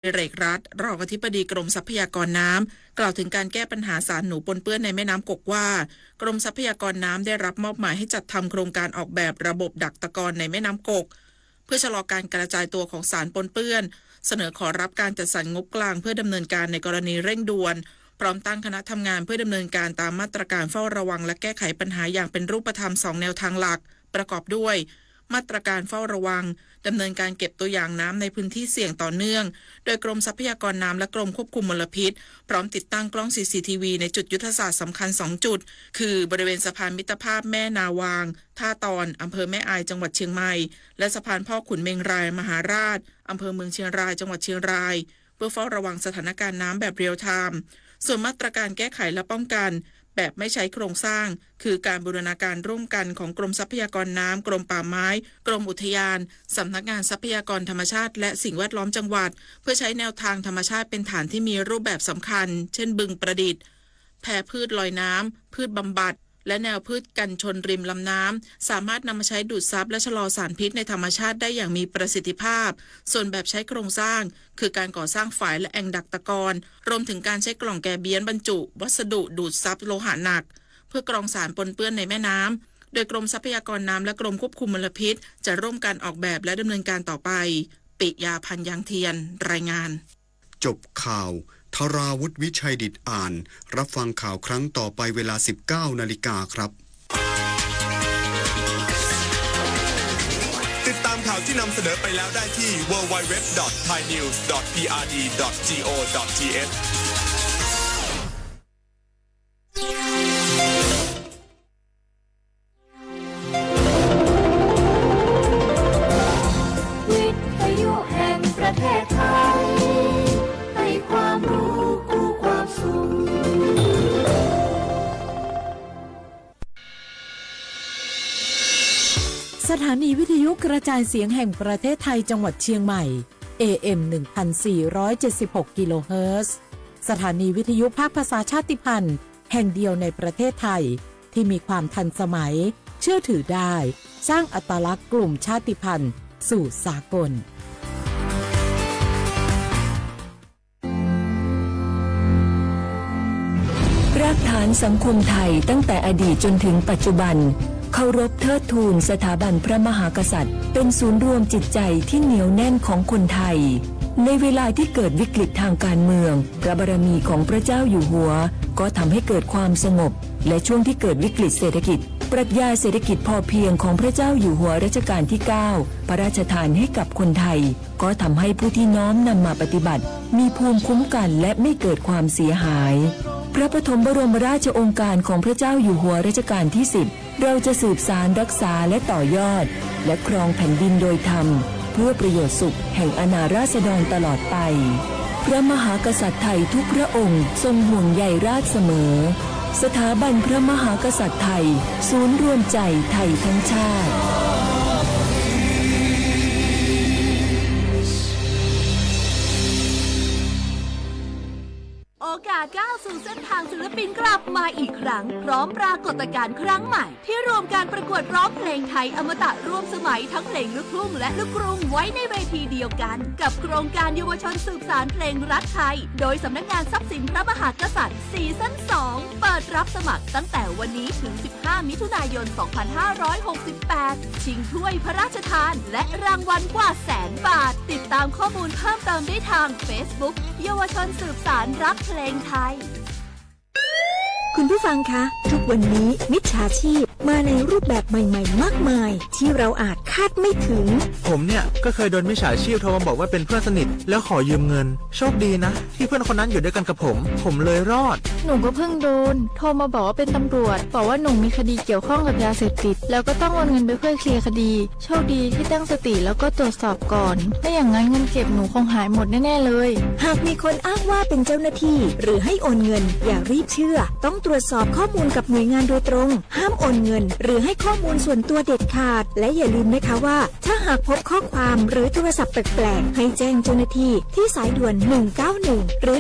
เรกรัฐรองอธิบดีกรมทรัพยากรน้ำกล่าวถึงการแก้ปัญหาสารหนูปนเปื้อนในแม่น้ำกกว่ากรมทรัพยากรน้ำได้รับมอบหมายให้จัดทำโครงการออกแบบระบบดักตะกอนในแม่น้ำกกเพื่อชะลอการกระจายตัวของสารปนเปื้อนเสนอขอรับการจัดสรรงบกลางเพื่อดำเนินการในกรณีเร่งด่วนพร้อมตั้งคณะทำงานเพื่อดำเนินการตามมาตรการเฝ้าระวังและแก้ไขปัญหาอย่างเป็นรูปธรรม2แนวทางหลักประกอบด้วยมาตรการเฝ้าระวังดำเนินการเก็บตัวอย่างน้ำในพื้นที่เสี่ยงต่อเนื่องโดยกรมทรัพยากรน้ำและกรมควบคุมมลพิษพร้อมติดตั้งกล้อง CCTV ในจุดยุทธศาสตร์สำคัญ2จุดคือบริเวณสะพานมิตรภาพแม่นาวางท่าตอนอำเภอแม่อายจังหวัดเชียงใหม่และสะพานพ่อขุนเมงรายมหาราชอำเภอเมืองเชียงรายจังหวัดเชียงรายเพื่อเฝ้าระวังสถานการณ์น้ำแบบเรียลไทม์ส่วนมาตรการแก้ไขและป้องกันแบบไม่ใช้โครงสร้างคือการบูรณาการร่วมกันของกรมทรัพยากรน้ำกรมป่าไม้กรมอุทยานสำนักงานทรัพยากรธรรมชาติและสิ่งแวดล้อมจังหวัดเพื่อใช้แนวทางธรรมชาติเป็นฐานที่มีรูปแบบสำคัญเช่นบึงประดิษฐ์แพรพืชลอยน้ำพืชบำบัดและแนวพืชกันชนริมลำน้ำสามารถนำมาใช้ดูดซับและชะลอสารพิษในธรรมชาติได้อย่างมีประสิทธิภาพส่วนแบบใช้โครงสร้างคือการก่อสร้างฝายและแอ่งดักตะกอนรวมถึงการใช้กล่องแกเบียนบรรจุวัสดุดูดซับโลหะหนักเพื่อกรองสารปนเปื้อนในแม่น้ำโดยกรมทรัพยากรน้ำและกรมควบคุมมลพิษจะร่วมกันออกแบบและดำเนินการต่อไปปิยาพันธ์ยางเทียนรายงานจบข่าวธราวุฒิวิชัยดิษฐ์อ่านรับฟังข่าวครั้งต่อไปเวลา 19 นาฬิกาครับติดตามข่าวที่นำเสนอไปแล้วได้ที่ www.thainews.prd.go.thวิทยุแห่งประเทศไทยให้ความรู้คู่ความสุขสถานีวิทยุกระจายเสียงแห่งประเทศไทยจังหวัดเชียงใหม่ AM 1476 กิโลเฮิรตซ์สถานีวิทยุภาคภาษาชาติพันธุ์แห่งเดียวในประเทศไทยที่มีความทันสมัยเชื่อถือได้สร้างอัตลักษณ์กลุ่มชาติพันธุ์สู่สากลรากฐานสังคมไทยตั้งแต่อดีตจนถึงปัจจุบันเคารพเทิดทูนสถาบันพระมหากษัตริย์เป็นศูนย์รวมจิตใจที่เหนียวแน่นของคนไทยในเวลาที่เกิดวิกฤตทางการเมืองพระบารมีของพระเจ้าอยู่หัวก็ทำให้เกิดความสงบและช่วงที่เกิดวิกฤตเศรษฐกิจปรัชญาเศรษฐกิจพอเพียงของพระเจ้าอยู่หัวรัชกาลที่ 9พระราชทานให้กับคนไทยก็ทำให้ผู้ที่น้อมนำมาปฏิบัติมีภูมิคุ้มกันและไม่เกิดความเสียหายพระปฐมบรมราชโองการของพระเจ้าอยู่หัวรัชกาลที่ 10เราจะสืบสานรักษาและต่อยอดและครองแผ่นดินโดยธรรมเพื่อประโยชน์สุขแห่งอาณาราษฎรตลอดไปพระมหากษัตริย์ไทยทุกพระองค์ทรงห่วงใยราชเสมอสถาบันพระมหากษัตริย์ไทยศูนย์รวมใจไทยทั้งชาติโอกาสก้าวสู่เส้นทางศิลปินกลับมาอีกครั้งพร้อมปรากฏการณ์ครั้งใหม่ที่รวมการประกวดร้องเพลงไทยอมตะร่วมสมัยทั้งเพลงลูกทุ่งและลูกกรุงไว้ในเวทีเดียวกันกับโครงการเยาวชนสืบสานเพลงรักไทยโดยสำนักงานทรัพย์สินพระมหากษัตริย์ซีซั่น 2เปิดรับสมัครตั้งแต่วันนี้ถึง15 มิถุนายน 2568ชิงถ้วยพระราชทานและรางวัลกว่า100,000 บาทติดตามข้อมูลเพิ่มเติมได้ทาง Facebook เยาวชนสืบสานรักเพลงไทยคุณผู้ฟังคะทุกวันนี้มิจฉาชีพมาในรูปแบบใหม่ๆมากมายที่เราอาจคาดไม่ถึงผมเนี่ยก็เคยโดนมิจฉาชีพโทรมาบอกว่าเป็นเพื่อนสนิทแล้วขอยืมเงินโชคดีนะที่เพื่อนคนนั้นอยู่ด้วยกันกับผมเลยรอดหนูก็เพิ่งโดนโทรมาบอกว่าเป็นตำรวจบอกว่าหนูมีคดีเกี่ยวข้องกับยาเสพติดแล้วก็ต้องโอนเงินไปเพื่อเคลียร์คดีโชคดีที่ตั้งสติแล้วก็ตรวจสอบก่อนไม่อย่างนั้นเงินเก็บหนูคงหายหมดแน่ๆเลยหากมีคนอ้างว่าเป็นเจ้าหน้าที่หรือให้โอนเงินอย่ารีบเชื่อต้อง ตรวจสอบข้อมูลกับหน่วยงานโดยตรงห้ามโอนเงินหรือให้ข้อมูลส่วนตัวเด็ดขาดและอย่าลืมนะคะว่าถ้าหากพบข้อความหรือโทรศัพท์แปลกๆให้แจ้งเจ้าหน้าที่ที่สายด่วน191หรือ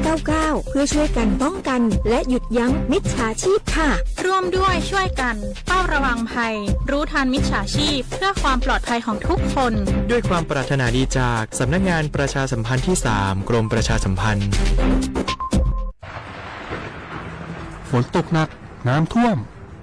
1599เพื่อช่วยกันป้องกันและหยุดยั้งมิจฉาชีพค่ะร่วมด้วยช่วยกันเฝ้าระวังภัยรู้ทันมิจฉาชีพเพื่อความปลอดภัยของทุกคนด้วยความปรารถนาดีจากสำนักงานประชาสัมพันธ์ที่3กรมประชาสัมพันธ์ฝนตกหนักน้ำท่วม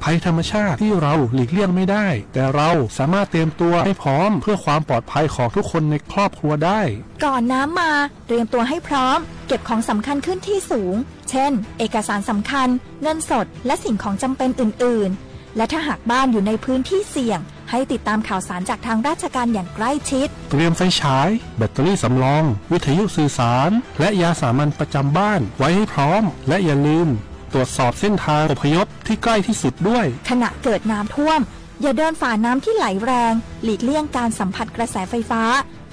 ภัยธรรมชาติที่เราหลีกเลี่ยงไม่ได้แต่เราสามารถเตรียมตัวให้พร้อมเพื่อความปลอดภัยของทุกคนในครอบครัวได้ก่อนน้ำมาเตรียมตัวให้พร้อมเก็บของสำคัญขึ้นที่สูงเช่นเอกสารสำคัญเงินสดและสิ่งของจำเป็นอื่นๆและถ้าหากบ้านอยู่ในพื้นที่เสี่ยงให้ติดตามข่าวสารจากทางราชการอย่างใกล้ชิดเตรียมไฟฉายแบตเตอรี่สำรองวิทยุสื่อสารและยาสามัญประจำบ้านไว้ให้พร้อมและอย่าลืมตรวจสอบเส้นทางอพยพที่ใกล้ที่สุดด้วยขณะเกิดน้ำท่วมอย่าเดินฝ่าน้ำที่ไหลแรงหลีกเลี่ยงการสัมผัสกระแสไฟฟ้า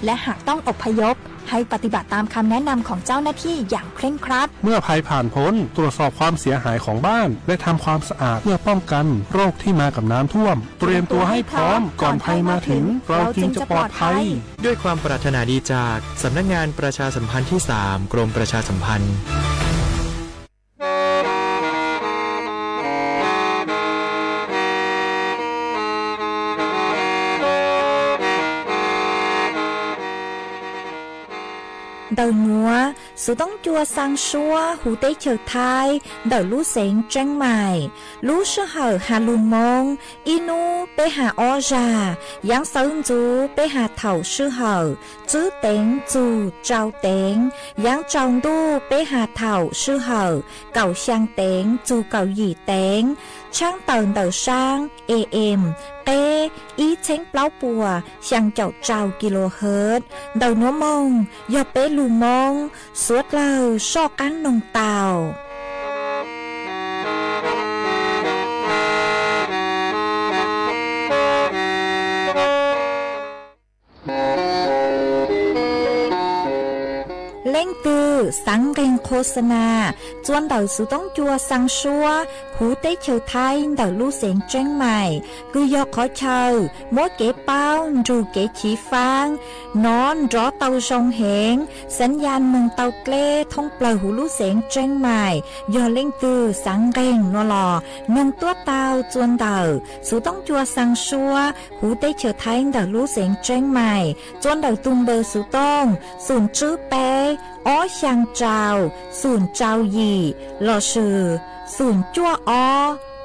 และหากต้องอพยพให้ปฏิบัติตามคำแนะนำของเจ้าหน้าที่อย่างเคร่งครัดเมื่อภัยผ่านพ้นตรวจสอบความเสียหายของบ้านและทำความสะอาดเพื่อป้องกันโรคที่มากับน้ำท่วมเตรียมตัวให้พร้อมก่อนภัยมาถึงเราจึงจะปลอดภัยด้วยความปรารถนาดีจากสำนักงานประชาสัมพันธ์ที่3กรมประชาสัมพันธ์đầu múa số tông chua sang xua hú tây chờ thai đầu lú sén tranh mài lú sơ hở hà lùn mông inu bê hà o già giáng sơn chú bê hà thầu sơ hở chứ tén chú trao tén giáng tròn đu bê hà thầu sơ hở cầu sang tén chú cầu gì tén trang tờn đầu sang em tê ý chén plau bùa sang chậu trao kHz đầu nó mông do bê lù mông suốt lâu so cán nông tàu lên từ sáng ghenโฆษณาจวนđầu sự tống chua sang xua hú tế chờ thay đầu lưu xén tranh mày cứ do khó chờ mỗi kế bao dù kế chỉ phang nón rõ tàu sông hẹnสัญญาณ mừng tàu kle thông bờ hú lưu xén tranh mày do lên từ sáng ghen nó lò nông tua tàu jวนđầu sự tống chua sang xua hú tế chờ thay đầu lưu xén tranh mày jวนđầu tung bờ sự tông sùn chữ bé ó sang trào sùn trào gì lò sử sùn chua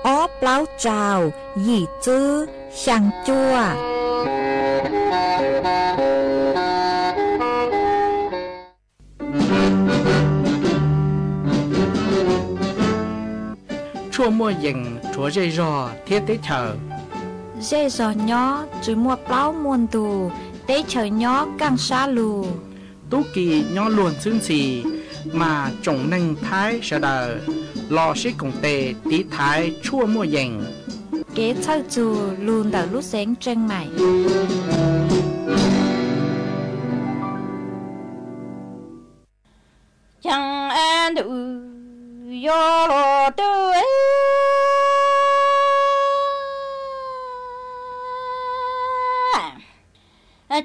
ó plau trào gì chứ sang chua chua mua dừng chua dây rò thiết tế chờ dây rò nhó chỉ mua plau muôn tù tế chờ nhó căng xa lù tú kỳ nhó luồn xương xì mà trồng nâng thái sợ đờ lò xí cùng tề tí thái chua mua dành kế thơ chù luôn đỡ lúc sáng chân mày chẳng an đủ yo lo tư ấy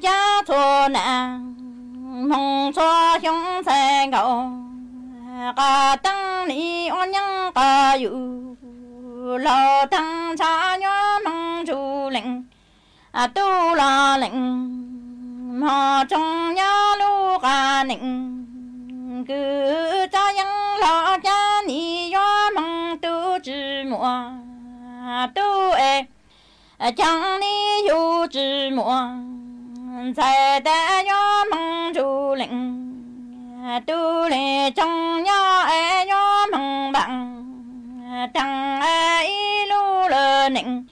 cha thua nàng mong cho chúng sẽ ngầu cả tăng ni ôn nhân cả yu lo tăng cha nhớ mong chu lệnh tu la lệnh họ trong nhớ lu cả lệnh cứ cha yang lo cha ni yo mong tu chỉ mua tu e chẳng ni yu chỉ mua在的哟梦住灵，都来中呀哎哟梦棒，当哎一路了宁，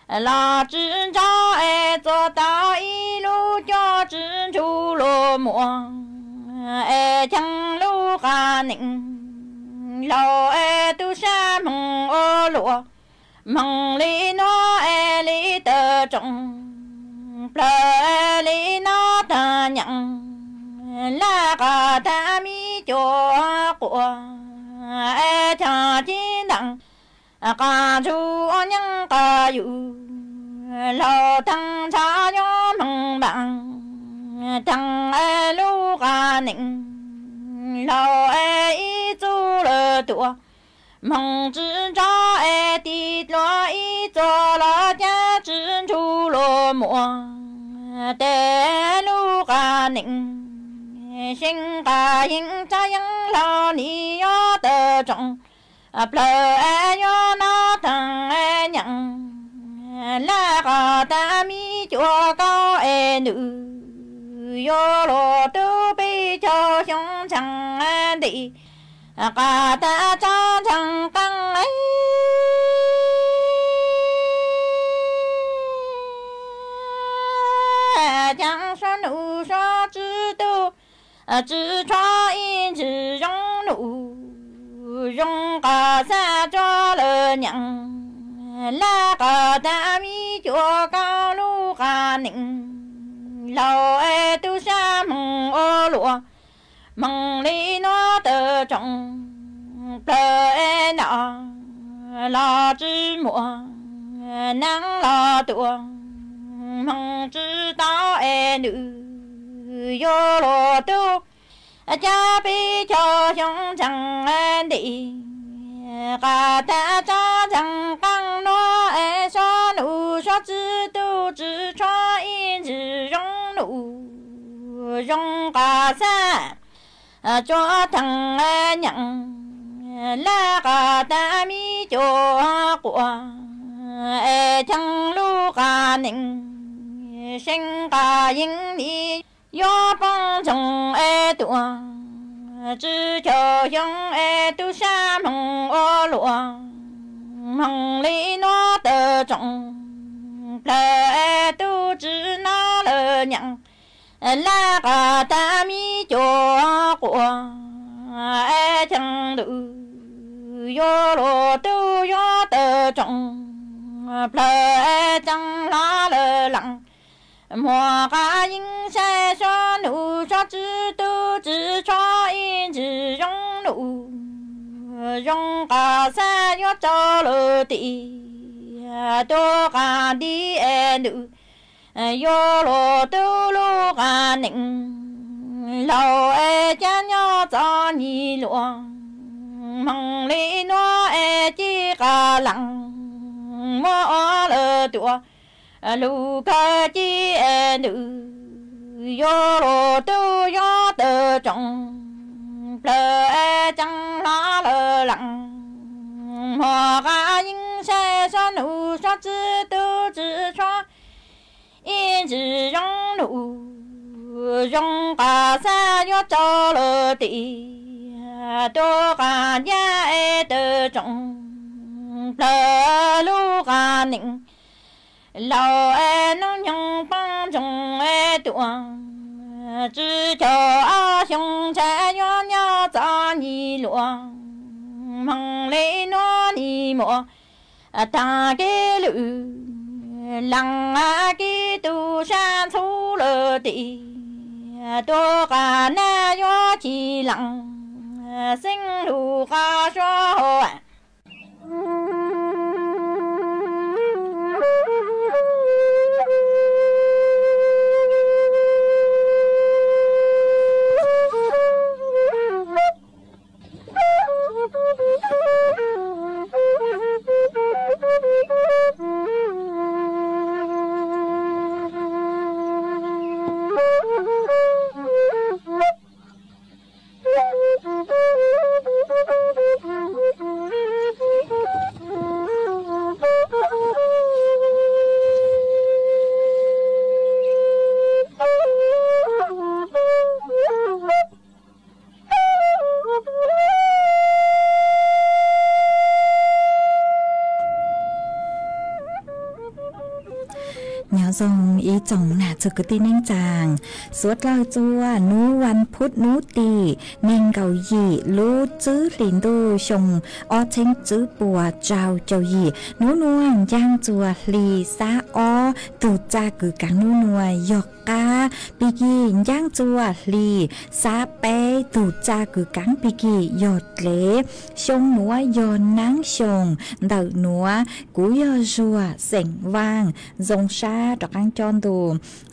拉支招哎做到一路叫支出落寞，哎江路哈宁，老哎都下梦哦落，梦里诺哎里的中。lỡ lý nó ta nhận là cả ta mi cho của cha chi ca chú nhân ca yu lao thăng cha yo mong bằng thăng e lu ca nịnh lao e y chú lơ tua mong chỉ cho e ti lo y cho la cha chỉ chú lo mua tê lu ca nịnh sinh ca hình cha yang lao ni yo tơ trọng plơ e yo na thăng e nhang la ca ta mi chua cao e nữ yo lo tu bi cho xong chẳng e đi ca ta cho chẳng căng ấy chẳng sao nữ sao chứ tu只穿一只绒奴，绒个三着了娘，那个大米脚高路个宁，老爱都下梦俄罗，梦里那的种，不爱那老只么，能老多，梦知道爱女。yo lo tu cha bi cho xong chẳng đi cả ta cha chẳng căng nó e so nụ so chữ tu chữ cho in chữ rong nụ rong cả sa cho thằng nhận la cả ta mi cho của e thằng lu cả nịnh sinh cả yên đi yo bông trồng e tua chỉ cho giống e tu sa mong ô lụa mong lý nó tờ trồng lờ e tu chỉ nó lờ nhận la cả ta mi cho của e chẳng đủ yo lo tu yo tờ trồng lờ e chẳng lá lờ lặng mùa cá yên xe cho nụ cho chữ tu chữ cho yên chữ rong nụ rong cá xe yo cho lơ tì tô cá đi e nụ yo lo tu lu cá nịnh lâu e cha yo cho nhị luồng mong lý nó e chi cá lặng mò lơ tua lu ca chi e nữ yo lo tu yo tờ trọng plơ e chẳng lá lơ lặng hoa ca yên xe so nụ so chữ tu chữ cho yên chữ rong nụ rong ca xa yo cho lơ tì tô ca ya e tờ trọng plơ lu ca nịnh lâu e nó nhung băng trồng e tuồng chỉ cho a xong cha yo nhau cha nhị luồng mong lấy nó nhị mộ ta cái lự lăng a cái tu san thu lơ tị tô cả na yo chỉ lăng sinh lu ca cho Thank you. ทรงอีจงน่ะจุกตีเน่งจางสวดเล่าจัวนูวันพุธนูตีเน่งเกาหยีรู้จื้อหลินดูชงออเชงจื้อปัวเจ้าเจ้าหยีนูนวลย่างจัวลีซาออตูจากือกังนูนวลยอกกาปีกีย่างจัวลีซาเปตูจากือกังปีกียอดเล่ชงหนัวยอนนังชงเดาหนัวกูยอจัวเสียงวางจงชาดอกอังจอนดู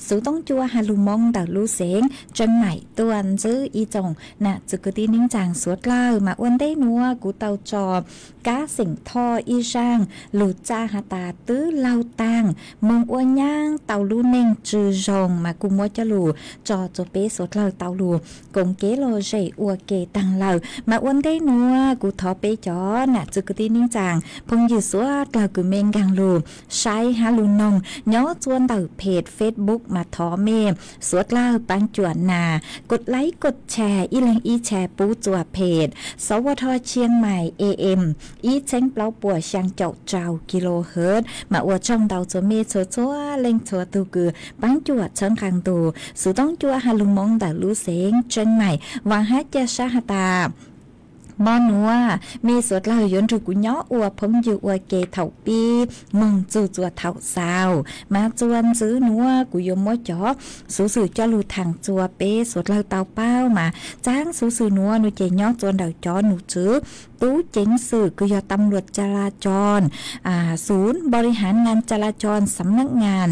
สูต้องจัวฮาลุมองเดาลูเสียงจังใหม่ตัวนซื้ออีจงน่ะจุกตีนิ่งจางสวดเล่ามาอ้วนได้นัวกูเตาจอบก้าสิงทออีช่างหลุดจาหาตาตื้อเล่าตังมองอ้วนย่างเตาลูเน่งจือจงมากูมัวจะหลูจอจเปสวดเล่าเตาลูกงเกโลเจอัวเกตังเล่ามาอ้วนได้นัวกูทอเปจอน่ะจุกตีนิ่งจางพงยืดสวดเล่ากูเมงกังลูใช้ฮาลูนงย้อจวนเตาเพจเฟซบุ๊กมาทอเมสวดเล่าปังจวนนากดไลค์กดแชร์อีแรงอีแชร์ปูจัวเพจสวทเชียงใหม่ AM อีเช้งเปล่าปัวช่างเจ้าเจ้ากิโลเฮิรตซ์มาอวดช่องเตาจัวเมจัวจัวเล่งจัวตูกือปังจวดเชิงคังตูสุต้องจัวฮาลุมงแต่รู้เสียงเชียงใหม่วางฮัจเจชาฮตามอนัวมีสวดเล่าย้อนถูกกุญย้ออัวพงอยู่อัวเกเถาปีมงจูจัวเถาสาวมาจวนซื้อนัวกุยมมจ่อสูสื่อจอลูทางจัวเป้สวดเล่าเตาเป้ามาจ้างสูสื่อนัวหนูเจย้อจวนเดาจอหนูจื้อตู้เจ๋งสื่อกุยตำรวจจราจรศูนย์บริหารงานจราจรสำนักงาน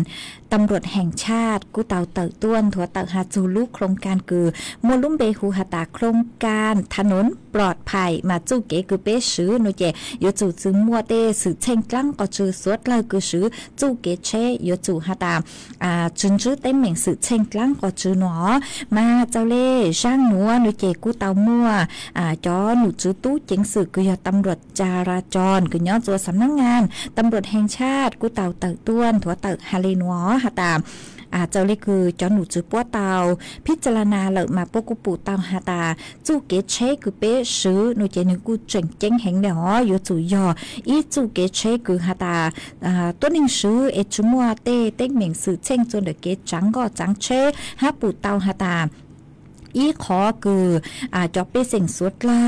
ตำรวจแห่งชาติกูเต่าเต่าต้วนถั่วเต่าหาจูลูกโครงการคือมูลุ่มเบหูหาตาโครงการถนนปลอดภัยมาจู้เก๋คือเป้ซื้อโนเจยจูจื้อมัวเตสื่อเช่งกลั้งก็จื้อสวดเลยคือซื้อจู้เก๋เชยจูหาตาจุนจื้อเต็มเหม่งสื่อเช่งกลั้งก็จื้อหนอมาเจ้าเล่ช่างหนัวโนเจกูเต่ามัวจอหนูจื้อตู้เจ๋งสื่อคือยตำรวจจราจรคือย่อตัวสำนักงานตำรวจแห่งชาติกูเต่าเต่าต้วนถั่วเต่าฮาเลนัวหาตาเจ้าเล็กคือจอหนูจื้อปัวเตาพิจารณาเลยมาปกุปูเตาหาตาจูเกเชคือเป๊ะซื้อหนูเจนึกกูเจ๋งเจ๋งแห่งเดียวอยู่จู่ยออีจูเกเชคือหาตาตัวหนึ่งซื้อจุมัวเต้เต็งเหม่งซื้อเช่งจนเด็กเกจังก็จังเชหาปูเตาหาตาอีขอคือจอบเป้เสียงสวดเล่า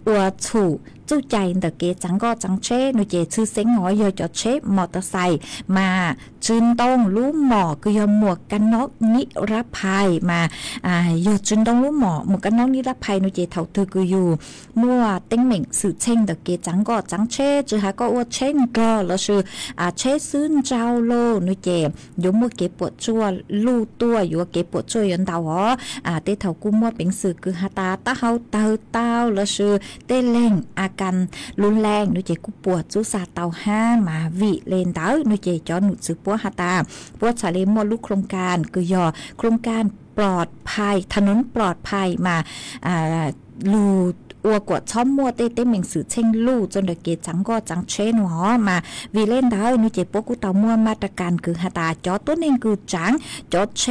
อัวถูจู้ใจแต่เกจังก็จังเชหนูเจชื่อเสียงหอยจอดเชมอเตอร์ไซค์มาจืนต้องรู้หมอคือยอมหมวกกันน็อกนิรภัยมายอจืนต้องรู้หมอหมวกกันน็อกนิรภัยหนูเจเท่าเธอคืออยู่มั่วเต็งเหม่งสื่อเช่งแต่เกจังก็จังเชจือหาก็อวดเช่งก็แล้วชื่อเชซื้นเจ้าโลหนูเจยมมัวเก็บปวดจั่วลู่ตัวอยู่เก็บปวดจั่วยันเตาเตเท่ากูมัวเป็นสื่อคือหาตาตาเฮาเตาแล้วชื่อเตเล่งกันรุนแรงหนูเจกูปวดจูซาเตาห้ามาวิเลนเตาหนูเจจอหนูซื้อปัวหาตาปัวสาเลมอลูกโครงการคือยอโครงการปลอดภัยถนนปลอดภัยมาลูอัวกวดช่อมมัวเต้เหม่งสื่อเช่งลู่จนเด็กเกจังก็จังเชนหัวมาวีเล่นได้นูเจ็บปกูเตามัวมาตรการคือหาตาจอตัวนึงคือจังจอเช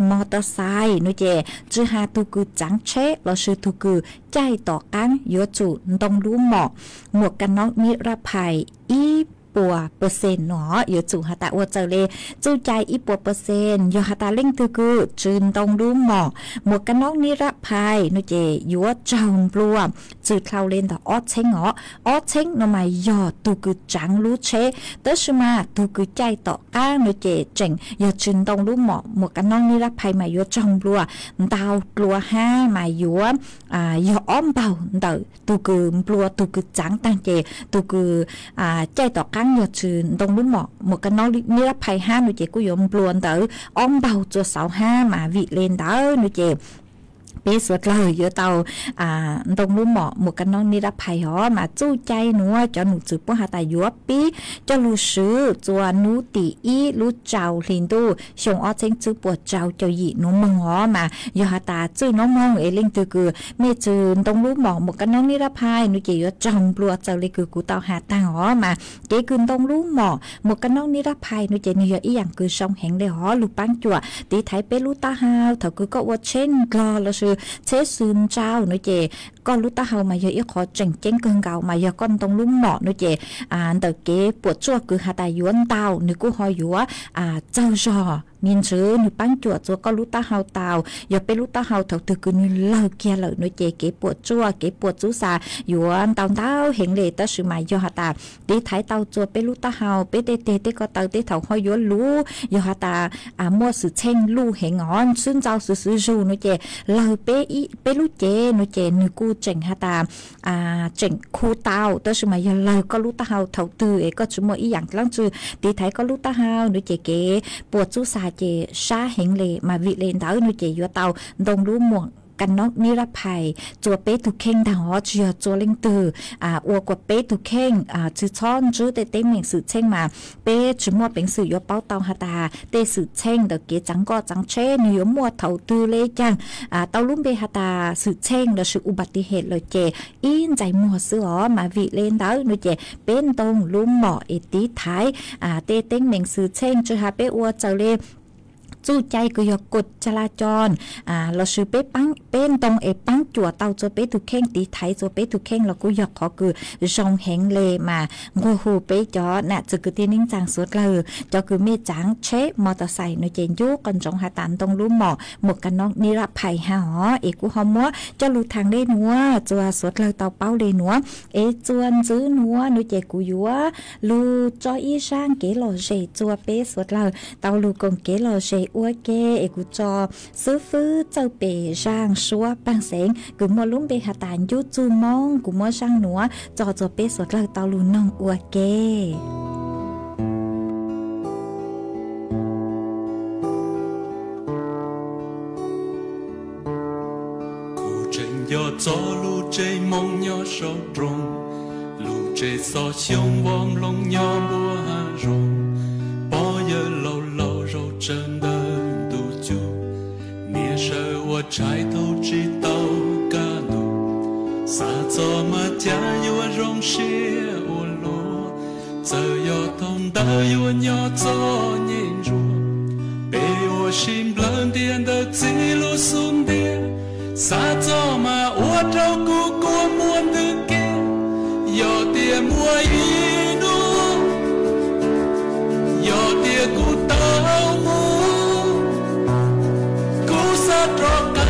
มอเตอร์ไซค์นูเจจือหาตุคือจังเชเราชื่อตุคือใจต่อกันโยจุต้องรู้หมอกหมวกกันน็อกนิรภัยอีปัวเปอร์เซ็นต์เนาะอยู่จู่หาตาอวดเจอเลยจู่ใจอีปัวเปอร์เซ็นต์อยู่หาตาเล่งตือคือจืนต้องรู้หมอกหมวกกันน็อกนิรภัยนูเจอยู่ว่าจงปลัวจืดเคลาเล่นต่อออดเช้งออดเช้งนมายยอตูคือจังรู้เชเตชมาตูคือใจต่อก้างนูเจเจ๋งอยู่จืนต้องรู้หมอกหมวกกันน็อกนิรภัยมาอยู่จงปลัวดาวปลัวห้ามาอยู่อยู่อ้อมเบาเตอตูคือปลัวตูคือจังตั้งเจตูคือใจต่อก้างยอดจืนตรงรุ่นหมอกหมวกกันน็อกนิรภัยห้าหนูเจกูยอมปลวนเต๋ออ้อมเบาจัวเสาห้ามาวิเลนเต๋อหนูเจเปสวดเลยเยอะเตาตรงรุ่นหมอกหมวกกันน็อกนิรภัยหอมาจู้ใจหนูจอหนูจืบปัวหาตายัวปีจะรู้ซื้อจัวนูตีอีรู้เจ้าลินดูชงอ้อเจงจืบปวดเจ้าเจ้าหยีน้องมงหอมายอหาตาจื้อน้องมงเล่งตือคือเมจืนตรงรุ่นหมอกหมวกกันน็อกนิรภัยหนูเจยจอมปลัวเจ้าเลยคือกูเตาหาตาหอมาเกคืนตรงรุ่นหมอกหมวกกันน็อกนิรภัยหนูเจนี่ยอีอย่างคือช่องแห่งเดหอลูปังจั่วตีไทยเปรูตาฮาวเถาคือก็ว่าเช่นกลอแล้วชื่อ chế xuyên trao nữa chị con lúc ta hầu mà giờ ít khó chỉnh chén cơn gạo mà giờ con tông lúc mọ nữa chị từ cái bột chua cứ hạt tài yuan tàu nếu cô hỏi yuan trâu giò miền xứ nếu bán chuột rồi con lúc ta hầu tàu giờ bên lúc ta hầu thầu từ cứ như lờ kia lờ nữa chị cái bột chua cái bột chú sa yuan tàu hiện lệ ta sự mà do hạt ta đi thái tàu chua bên lúc ta hầu bên tê có tàu tê thầu hỏi yuan lú giờ hạt ta mua sự chen lú hệ ngon xuyên rau sự rù nữa chị lờ bên lúc chị nữa chị nếu cô chỉnh hạt ta chỉnh khu tàu ta sự mà giờ lờ có lúc ta hầu thầu từ ấy có chúng mua ý dạng lắm chứ đi thái có lúc ta hầu nữa chị cái bột chú sa chị xa hiện lệ mà vị lên đó nữa chị vô tàu đồng lúa muộnกันนกนิรภัยจัวเป๊ตุเข่งดาวเจียจัวเล่งตืออัวกว่าเป๊ตุเข่งจื้อช้อนจื้อเตเต้เหม่งสื่อเช่งมาเป๊จื้อมัวเป็นสื่อยเป้าเตาหาตาเตสื่อเช่งเด็กเกจังก็จังเช่นยมัวเท่าตือเลยจังเตาลุ่มเบหาตาสื่อเช่งเด็กสื่ออุบัติเหตุเลยเจอินใจมัวเสือมาวิเล่นดาวนู่นเจเป็นตรงลุ่มหมอเอติท้ายเตเต้เหม่งสื่อเช่งจื้อหาเป๊อัวเจ้าเล่จู่ใจก็ยกกฎจราจรเราซื้อเป๊ปังเป็นตรงปังจั่วเตาจัวเป๊ถูกแข้งตีไทยจัวเป๊ถูกแข้งเราก็ยกขอคือจงแหงเลมางูหูเป๊จอน่ะจะคือที่นิ่งจางสุดเลยจอคือมีจางเชฟมอเตอร์ไซค์ในเจนยุกันจงหาตันตรงรู้หมอหมวกกันน็อกนิรภัยหาเอกูหอมมัวจะรู้ทางได้นัวจัวสุดเลยเตาเป้าเลยนัวจวนซื้อนัวในเจกูยัวลูจออีช่างเกลอเจจัวเป๊สุดเลยเตาลูกงเกลอเจอัวเกเอกูจอซื้อฟื้เจ้าเปร่างชัวปังเสงกูมัวลุ้มเปหาตานยูจูมองกูมัวช่างหนัวจอเปสดเลยเตาลูน้องอัวเกกูเจนยอจอลูเจมองยอชอตรงลูเจซอชงวอมลงยอบัวหารงปอเยอโลโลโรเจน我柴头知道嘎努，啥做嘛家有我容些我罗，这要懂得有我要做年弱，被我心冷点的记录送点，啥做嘛我照顾过么的给，要点么一路，要点顾到我。Hãy subscribe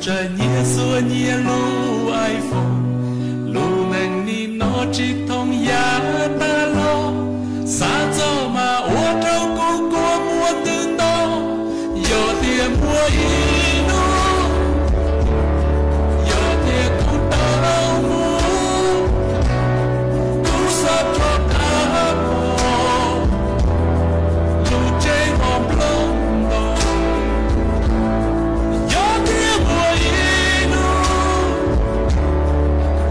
trái nhẹ xua nhẹ lu ai phô lu nàng ni nó chỉ thông giá ta lo xa cho mà ô trâu cô mua từ đó giờ tiền mua inu giờ tiền cô đau mua cô sắp cho ta bỏ lu chơi hòm lông đồ giờ tiền mua inu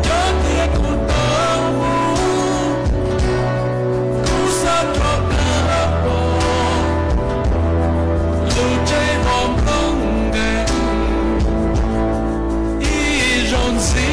giờ tiền cô đau mua cô sắp cho ta bỏ lu chơi hòm lông đèn y rộn rĩ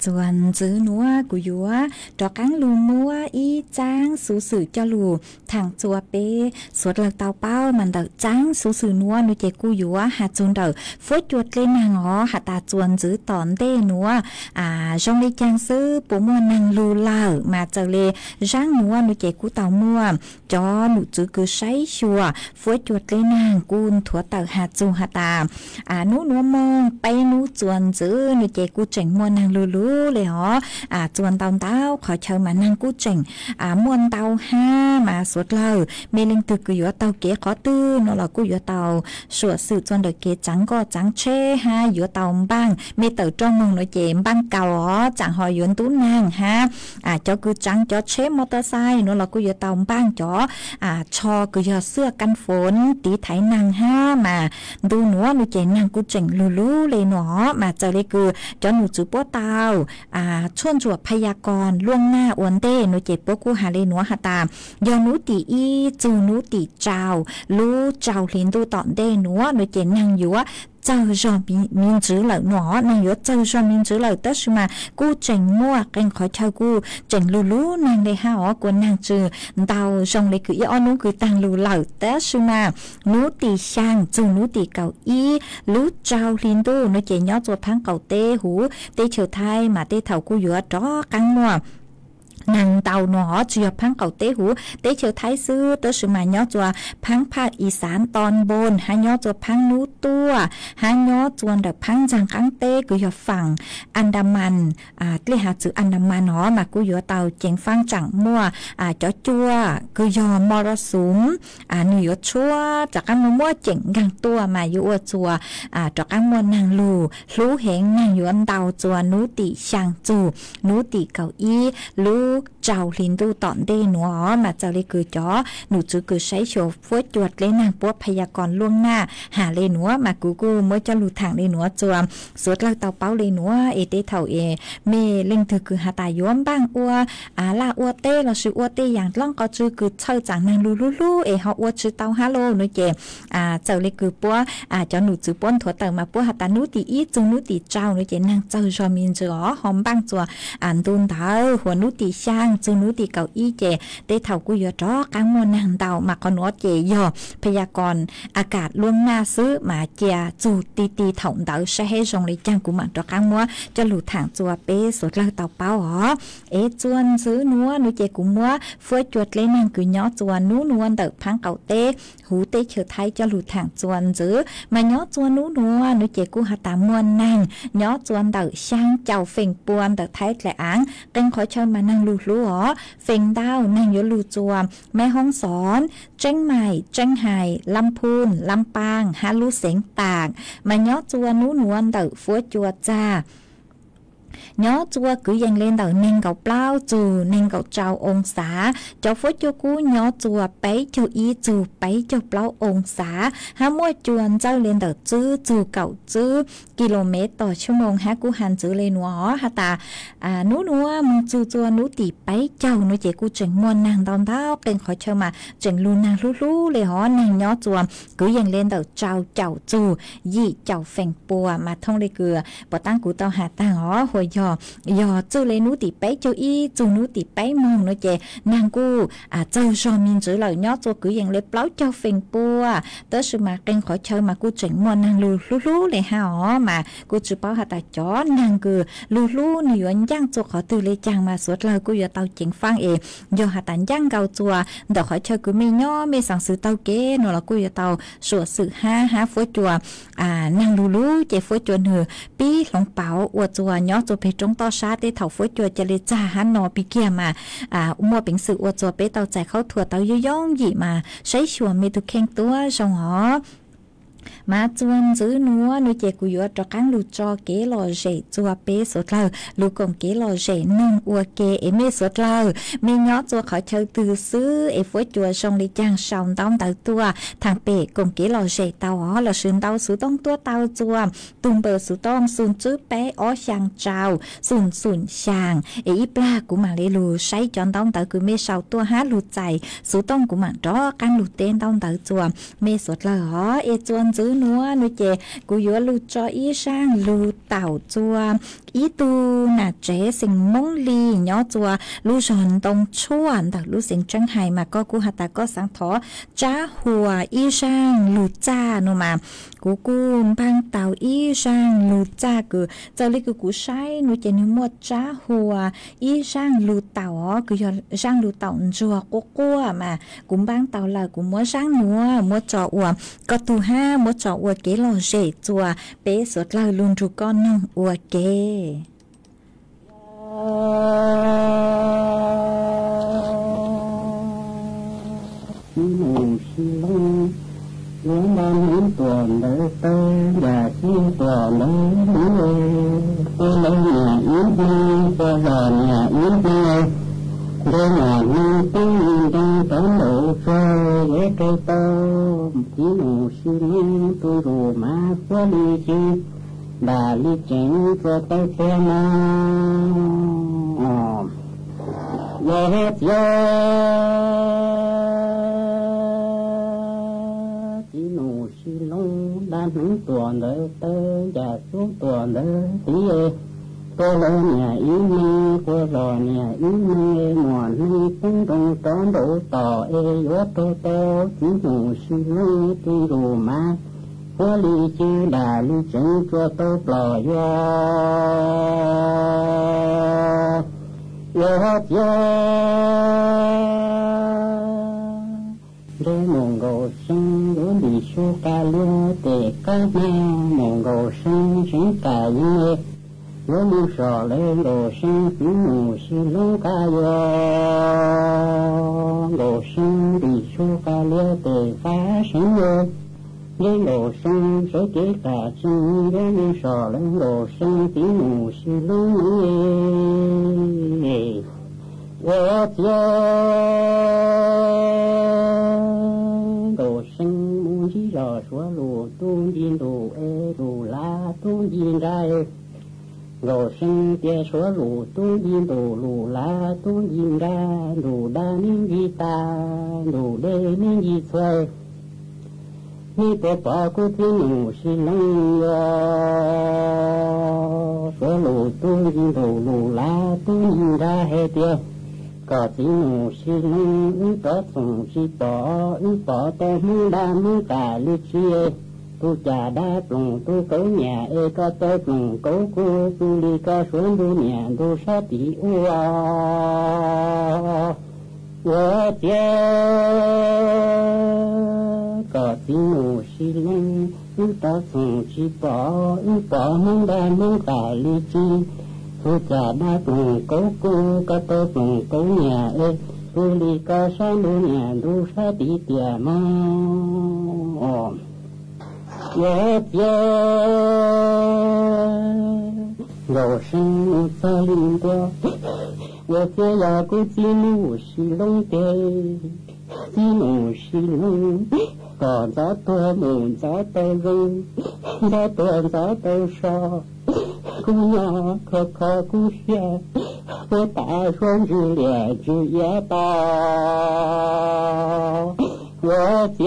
chuan giữ núa của dúa cho cán lù múa y trang số sử cho lù thằng chùa bê suốt lần tàu bao mình đợi trang số sử núa nuôi chế cu dúa hạt chuồn đợi phốt chuột lên hàng ngó hạt ta chuồn giữ tòn đê núa trong đây trang sư bố mua năng lù lờ mà chờ lê ráng núa nuôi chế cu tàu mua cho nụ chữ cứ sấy chùa phốt chuột lên hàng cun thua tàu hạt chu hạt ta nú núa mong bay nú chuồn giữ nuôi chế cu chỉnh mua năng lù lùเลยเหรอจวนเตาเต้าขอเชิญมานั่งกู้เจ๋งมวนเตาห้ามาสวดเลยเมลิงตึกกูอยู่เตาเก๋ขอตื้อนอเรากูอยู่เตาสวดสื่อจวนเด็กเก๋จังก็จังเช่ฮะอยู่เตาบ้างเมเตอร์จ้องมึงหน่อยเจมบ้างเก่าอ๋อจังหอยยวนตู้นางฮะเจ้ากูจังเจ้าเช่มอเตอร์ไซค์นอเรากูอยู่เตาบ้างจ้อชอกูอยู่เสื้อกันฝนตีไถนางห้ามาดูหนูหนูเจนางกูเจ๋งลู่เลยหนอมาเจอเลยกูจ้าหนูจูป้อเตาชวนจวบพยากรณ์ล่วงหน้าอวนเต้หนูเจ็บปกูหาเลยหนูหาตามยอนูตีอีจูนูตีเจ้ารู้เจ้าเห็นดูตอนเต้หนูหนูเจ็บนางอยู่ว่าเจ้าจอมินจื้อเหล่าหนอนางอยู่เจ้าจอมินจื้อเหล่าแต่สมากูเจ๋งมั่วกันขอเช่ากูเจ๋งลู่นางได้ห้าอ๋อกวนนางจื้อเตาจงเลยคืออ้อนูคือตังลู่เหล่าแต่สมาหนูตีช่างจูนูตีเก่าอีรู้เจ้าเห็นดูหนูเจ็บย้อนตัวพังเก่าเต้หูเต้เฉียวไทยมาเต้เถากูอยู่จ้อกังมั่วนางเตาหนอเจียบพังเก่าเต้หูเต้เฉียวไทยซื้อเตอสมาย้อจัวพังภาคอีสานตอนบนหาย้อจัวพังนู้ตัวหาย้อจวนเดพังจังกังเต้กูอยู่ฝั่งอันดามันเรียกหาจืออันดามันหนอมากูอยู่เตาเจงฟังจังมั่วจ้อจัวกูยอมรสุมหนูอยู่ชั่วจากกันมั่วเจ๋งกังตัวมาอยู่จัวจากกันมั่วนางรู้เหงนางอยู่อันเตาจัวนูติช่างจูนูติเก่าอีรู้เจ้าลินดูตอนเดหนูมาเจ้าเลยคือจ้อหนูจือคือใช้โชว์ฟวดจวดเลยนางปวดพยากรณ์ล่วงหน้าหาเลยหนูมากูเมื่อจะหลุดทางเลยหนูจวมสวดเล่าเตาเป้าเลยหนูเอเตเท่าเอเมเล่งถือคือหาตาย้อมบ้างอัวลาอัวเต้เราชื่ออัวเต้อย่างล่องก็จือคือเช่าจากนางลู่เอเขาอัวชื่อเตาฮัลโหลหนูเจเจ้าเลยคือปัวจ้าหนูจือป้นถั่วเตามาปัวหาตานูตีอีจุงนูตีเจ้าหนูเจนางเจ้าจอมินจือหอมบ้างจัวดูนเท้าหัวนูตีช่างจูนูตีเก่าอีเจได้เท่ากูอยู่จ้อกังมวลนางเตามาขนวดเจยอพยากรณ์อากาศล่วงหน้าซื้อมาเจียจูตีถ่องเตาใช้ให้ทรงเลยจ้างกูมาจ้อกังมัวจะหลุดทางจัวเป้สดเล่าเตาเป้าจวนซื้อนัวนูเจกูมัวเฟื่อจวดเลยนางกูย้อจวนนูนวลเตอพังเก่าเต้หูเต้เฉียวไทยจะหลุดทางจวนซื้อมาย้อจวนนูนูเจกูหาตามวนนางย้อจวนเตอช่างเจ้าเฟ่งปวนเตอไทยแหละอ่างกันขอเชิญมานั่งลู่เฟ่งดาวนางยลูจัวแม่ห้องสอนเจ้งใหม่เจ้งไห่ลำพูนลำปางฮาลูเสียงตากมาย้อจัวนูนวลเตอฟัวจัวจ้า nhớ chua cứ dành lên đầu nên gạo bao chù nên gạo trào ông xã cho phốt cho cú nhớ chua bấy cho ý chù bấy cho bao ông xã há mua chuồn trao lên đầu chữ chù cậu chữ kmต่อชั่วโมงhá cú hành chữ lên nó há ta nú núa chù chua nú tỉ bấy châu nú chế cú chuyển muôn nàng đòn tháo kênh khỏi chơi mà chuyển luôn nàng lú lú lê hó nàng nhớ chua cứ dành lên đầu trào chậu chù dị chậu phèn bùa mà thông lê cửa bỏ tăng cú tao hà ta hó hồi giờ chữ lên nú tỉ bấy châu y chù nú tỉ bấy mong nú chế nàng cú châu so min chữ lời nhớ chua cứ dành lên pláu chậu phèn bùa tới sự mà kênh khỏi chơi mà cú chuyển muôn nàng lú lú lê hó mà cú chữ bao hà ta chó nàng cửa lú lú nhiều anh giang chua khỏi từ lê chàng mà suốt lời cú giờ tao chính phang giờ hà ta giang gạo chua đỡ khỏi chơi cứ mê nhó mê sáng sự tao kế nó là cú giờ tao sửa sự ha phối chùa nàng lú lú chế phối chùa nửa pi lông bảo uo chùa nhó chùa pe trong to sát để thầu phối chùa cho lê cha hắn nọ pi kia mà mua bình sự uo chùa pe tao chạy khâu thua tao yong gì mà sấy chùa mê tu khen tua xong họ mà chuan giữ núa nuôi chè cùi cho cán lù cho kế lò rể chua pe sốt lờ lù còn kế lò rể nông ua kê em mê sốt lờ mê nhót chua khỏi chơi từ xứ em phối chùa xong đi trang sòng tao tao tua thằng pe còn kế lò rể tao ó là sườn tao sứ tông tua tao chua tung bờ sứ tông sùn chữ pe ó sang trào sùn sang ý pla của mà lê lù say chọn tao tao cứ mê sào tua há lù chạy sứ tông của mà đó cán lù tên tao tao chua mê sốt lờ ó e chuan giữ núa nuôi chè cú dúa lù cho ý sang lù tàu chua ý tu nà trẻ sinh mông ly nhỏ chua lù giòn tông chuan đặc lù sinh trăng hài mà có cú hạt ta có sáng thó cha hùa ý sang lù cha nô mà cú băng tàu ý sang lù cha cứ giờ lấy cú sai nuôi chè nuôi mua cha hùa ý sang lù tàu cứ giờ sang lù tàu chua cô mà cũng băng tàu là cũng mua sang núa mua trọ ua có tu ha mua trọ ua kế lò rể chùa bé sốt lời luôn ru con nông ua kế những năm những tuần đời tơ và xin tuần đời tôi lấy nhà yến đi cho giờ nhà yến đi để nhà nương tiếng trong tấm độ phơi ghé cây tôm chỉ nụ xi măng tôi rùa má quá đi chi bà ly chén cho tay xe ma ghé gió chỉ nụ xi lông đang hứng tuần đời tơ và xuống tuần đời tí cô lỡ nhà ý mê cô lò nhà ý mê mòn mê cũng đông tón đổ tỏ gió tô chỉ ngủ xì lông tuy rù má cô ly chư đà ly chân cho tô lò gió để mong gầu sân đổ đi su ca lúa tề cá mè mong gầu sân sinh cả như với lưu sò lên đồ sinh phí mù xì lông ca yo đồ sinh đi su ca lia tề phá sinh yo lên đồ sinh sẽ kế cả sinh với lưu sò lên đồ sinh phí mù xì lông nhé yo đồ sinh mu chỉ lò xóa lù tuôn diên đồ đồ la tuôn diên ra đồ sinh tia số lù tu diên đồ lù la tu diên ra lù đa nên di ta lù đê nên di xoay ni tổ bỏ cô thiên nụ xin lông số lù tu diên đồ lù la tu diên ra hay tia có tiếng nụ xin lông có sùng si bỏ to muốn đa muốn cả lưu chia tu trà đá plong tu cấu nhà có tới plong cấu cu tu đi có xuống tu nhà tu sát tỷ ua chia có tiếng nụ xì lông ta sùng chỉ bỏ muốn đa muốn cả ly chi tu trà đá plong cấu cu có tới plong cấu nhà tu đi có xuống tu nhà tu sát tỷ tiệm 我生在林国，我家呀个吉努是龙的，吉努是龙，高早多木早的人，早多早的少，姑娘可可姑学，我打算日练日也到，我家。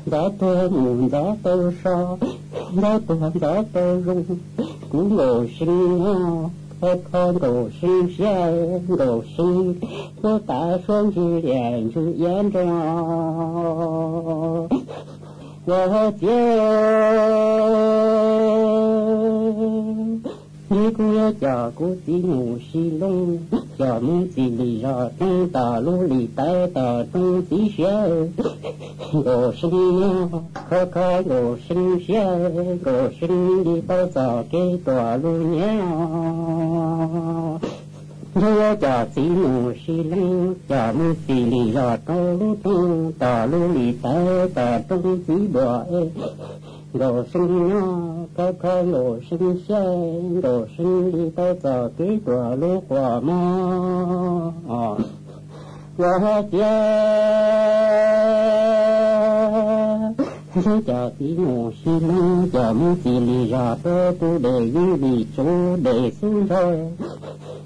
早多木早的少，早多早的人，姑我生啊，可可我生下我生，我打算日练日严重，我家。你姑要家姑子母是龙，家母子里呀东大路里带大东子学，我生呀可可我生下，我生的到早给大路娘。我要家子母是龙，家母子里呀东东大路里带大东子学。我生呀，可可我生下，我生的到早给多路花嘛，我家，我家的我是龙，家母子里呀多不得有里做得生在。